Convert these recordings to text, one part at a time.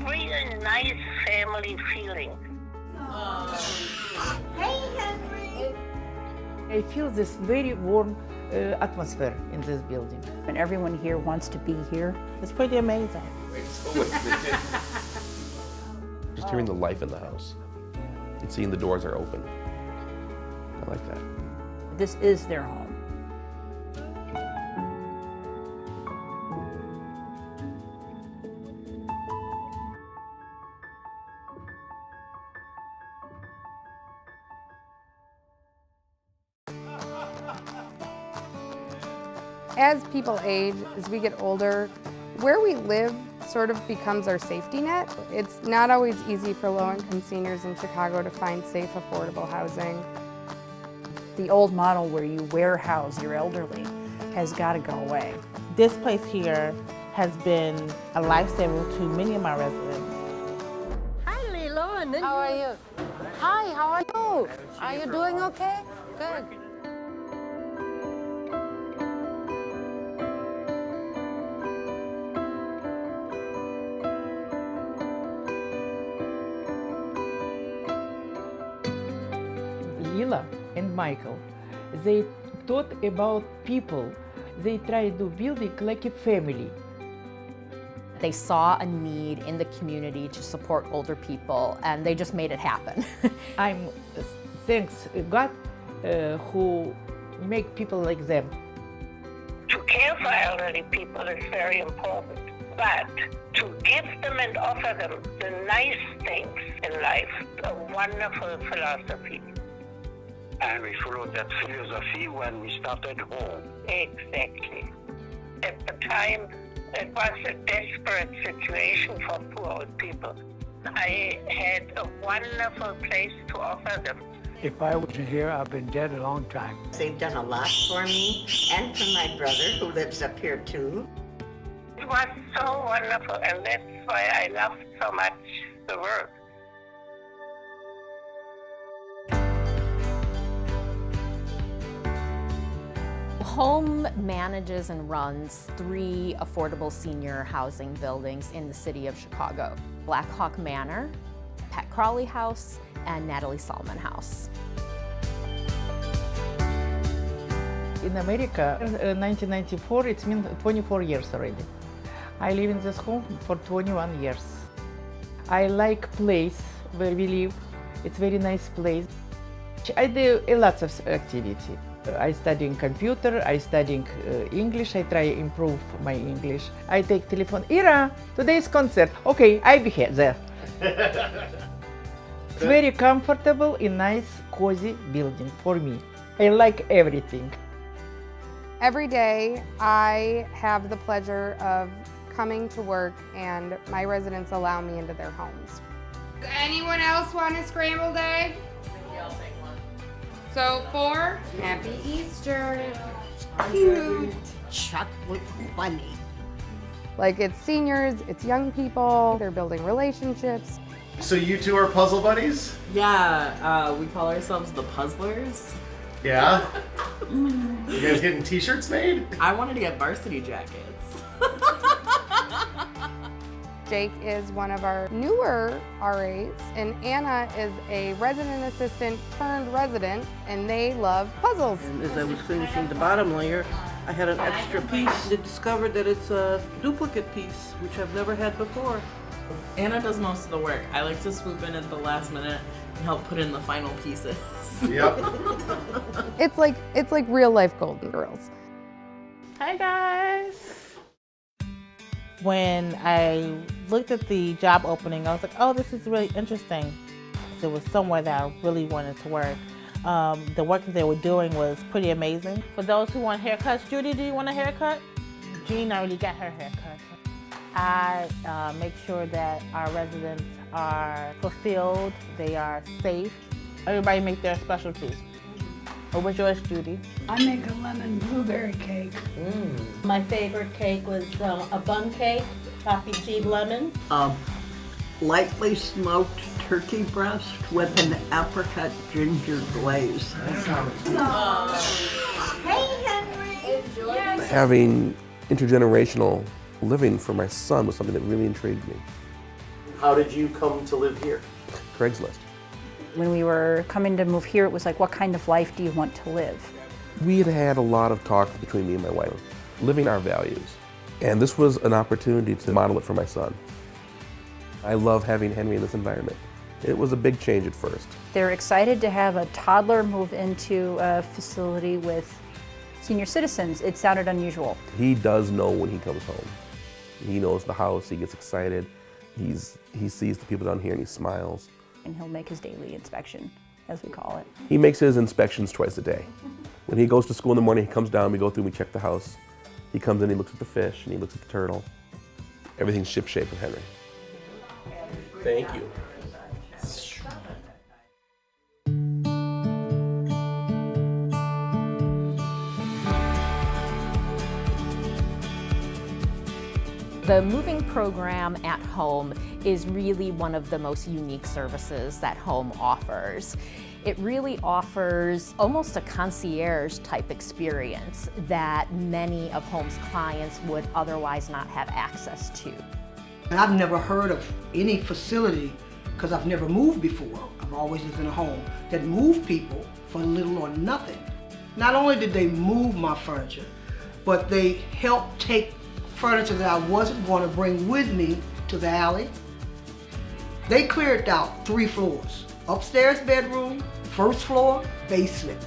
really nice family feeling. Hey, Henry! I feel this very warm atmosphere in this building. And everyone here wants to be here. It's pretty amazing. Just hearing the life in the house and seeing the doors are open. I like that. This is their home. As people age, as we get older, where we live sort of becomes our safety net. It's not always easy for low-income seniors in Chicago to find safe, affordable housing. The old model where you warehouse your elderly has got to go away. This place here has been a lifesaver to many of my residents. Hi, Lilo. And then How are you? Hi, how are you? Are you doing okay? Good. Lila and Michael, they thought about people. They try to build it like a family. They saw a need in the community to support older people, and they just made it happen. I'm thanks God who make people like them. To care for elderly people is very important, but to give them and offer them the nice things in life, a wonderful philosophy. And we followed that philosophy when we started home. Exactly. At the time, it was a desperate situation for poor old people. I had a wonderful place to offer them. If I wasn't here, I've been dead a long time. they've done a lot for me and for my brother who lives up here too. It was so wonderful, and that's why I love so much the work. H.O.M.E manages and runs 3 affordable senior housing buildings in the city of Chicago: Black Hawk Manor, Pat Crawley House, and Natalie Salman House. In America, 1994, it's been 24 years already. I live in this home for 21 years. I like place where we live. It's very nice place. I do a lot of activity. I studying computer, I studying English, I try improve my English. I take telephone, Ira, today's concert. Okay, I be here, there. It's very comfortable, a nice, cozy building for me. I like everything. Every day, I have the pleasure of coming to work, and my residents allow me into their homes. Does anyone else want a scrambled egg? I'll take one. So 4. Happy Easter. Cute chocolate bunny. Like, it's seniors, it's young people, they're building relationships. So you two are puzzle buddies? Yeah, we call ourselves the Puzzlers. Yeah? You guys getting t-shirts made? I wanted to get varsity jackets. Jake is one of our newer RAs, and Anna is a resident assistant turned resident, and they love puzzles. And as I was finishing the bottom layer, I had an extra piece and discovered that it's a duplicate piece, which I've never had before. Anna does most of the work. I like to swoop in at the last minute and help put in the final pieces. Yep. It's like real life Golden Girls. Hi guys! When I looked at the job opening, I was like, oh, this is really interesting. It was somewhere that I really wanted to work. The work that they were doing was pretty amazing. For those who want haircuts, Judy, do you want a haircut? Jean already got her haircut. I make sure that our residents are fulfilled, they are safe. Everybody make their specialties. What was yours, Judy? I make a lemon blueberry cake. My favorite cake was a bun cake, coffee tea lemon. Lightly smoked turkey breast with an apricot ginger glaze. Hey, Henry! Yes. Having intergenerational living for my son was something that really intrigued me. How did you come to live here? Craigslist. When we were coming to move here, it was like, what kind of life do you want to live? We had had a lot of talk between me and my wife, living our values. And this was an opportunity to model it for my son. I love having Henry in this environment. It was a big change at first. They're excited to have a toddler move into a facility with senior citizens. It sounded unusual. He does know when he comes home. He knows the house, he gets excited. He sees the people down here and he smiles. And he'll make his daily inspection, as we call it. He makes his inspections twice a day. When he goes to school in the morning, he comes down, we go through, we check the house. He comes in, he looks at the fish, and he looks at the turtle. Everything's shipshape with Henry. Thank you. The moving program at H.O.M.E is really one of the most unique services that H.O.M.E offers. It really offers almost a concierge type experience that many of H.O.M.E's clients would otherwise not have access to. And I've never heard of any facility, because I've never moved before, I've always lived in a home, that moved people for little or nothing. Not only did they move my furniture, but they helped take furniture that I wasn't going to bring with me to the alley. They cleared out 3 floors. Upstairs bedroom, first floor, basement.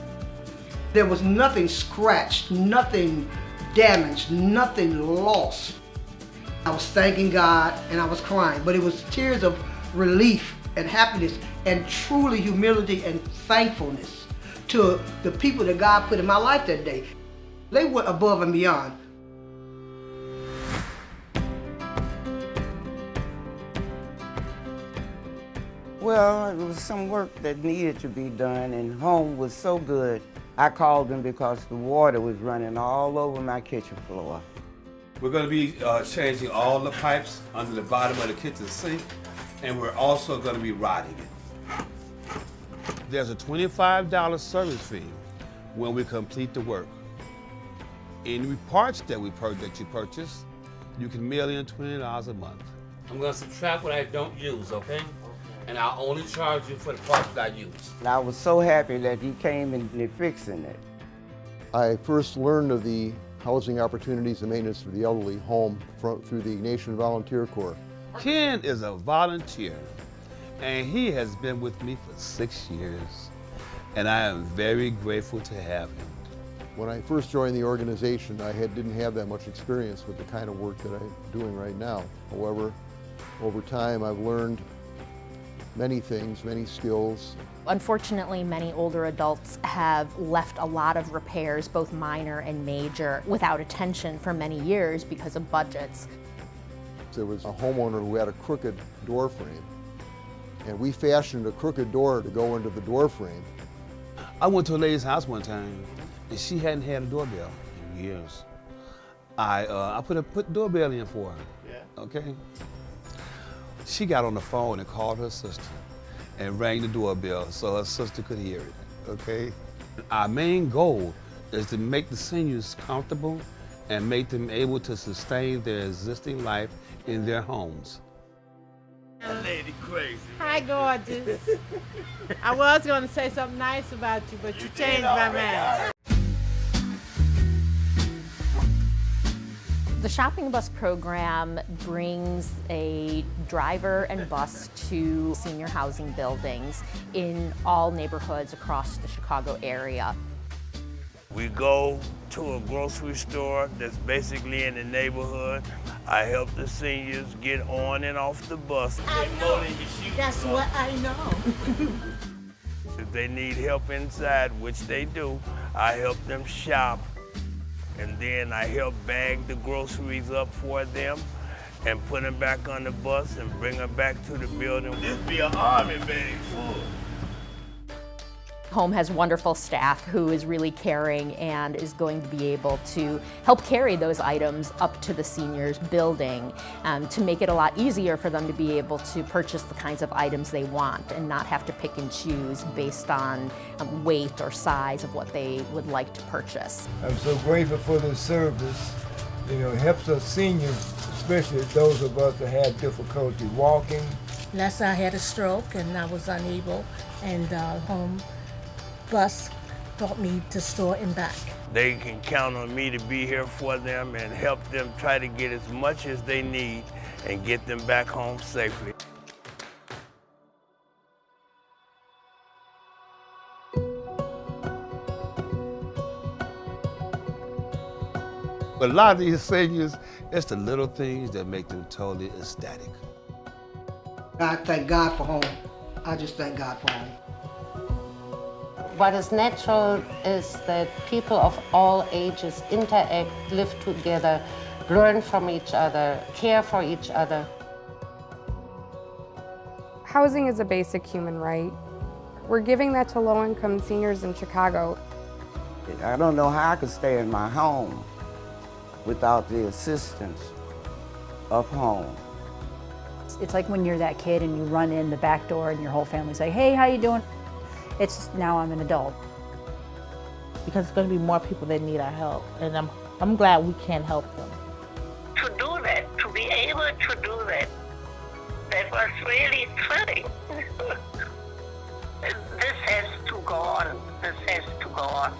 There was nothing scratched, nothing damaged, nothing lost. I was thanking God and I was crying, but it was tears of relief and happiness and truly humility and thankfulness to the people that God put in my life that day. They went above and beyond. Well, it was some work that needed to be done, and H.O.M.E was so good. I called them because the water was running all over my kitchen floor. We're going to be changing all the pipes under the bottom of the kitchen sink, and we're also going to be rodding it. There's a $25 service fee when we complete the work. Any parts that you purchase, you can mail in $20 a month. I'm going to subtract what I don't use, okay? And I'll only charge you for the parts that I use. And I was so happy that he came and they're fixing it. I first learned of the housing opportunities and maintenance for the elderly home through the Ignatian Volunteer Corps. Ken is a volunteer, and he has been with me for 6 years, and I am very grateful to have him. When I first joined the organization, I didn't have that much experience with the kind of work that I'm doing right now. However, over time I've learned many things, many skills. Unfortunately, many older adults have left a lot of repairs, both minor and major, without attention for many years because of budgets. There was a homeowner who had a crooked door frame, and we fashioned a crooked door to go into the door frame. I went to a lady's house one time, and she hadn't had a doorbell in years. I put a doorbell in for her, okay? She got on the phone and called her sister and rang the doorbell so her sister could hear it, okay? Our main goal is to make the seniors comfortable and make them able to sustain their existing life in their homes. That lady crazy. Hi, gorgeous. I was going to say something nice about you, but you changed my mind. The shopping bus program brings a driver and bus to senior housing buildings in all neighborhoods across the Chicago area. We go to a grocery store that's basically in the neighborhood. I help the seniors get on and off the bus. I know. That's what I know. If they need help inside, which they do, I help them shop. And then I help bag the groceries up for them and put them back on the bus and bring them back to the building. This be an army bag full. H.O.M.E has wonderful staff who is really caring and is going to be able to help carry those items up to the seniors' building to make it a lot easier for them to be able to purchase the kinds of items they want and not have to pick and choose based on weight or size of what they would like to purchase. I'm so grateful for this service. You know, it helps us seniors, especially those of us that have difficulty walking, Unless I had a stroke and I was unable, and home bus brought me to store and back. They can count on me to be here for them and help them try to get as much as they need and get them back home safely. But a lot of these seniors, it's the little things that make them totally ecstatic. I thank God for home. I just thank God for home. What is natural is that people of all ages interact, live together, learn from each other, care for each other. Housing is a basic human right. We're giving that to low-income seniors in Chicago. I don't know how I could stay in my home without the assistance of home. It's like when you're that kid and you run in the back door and your whole family's like, hey, how you doing? It's now I'm an adult. Because there's going to be more people that need our help, and I'm glad we can help them. To do that, to be able to do that, that was really thrilling. This has to go on. This has to go on.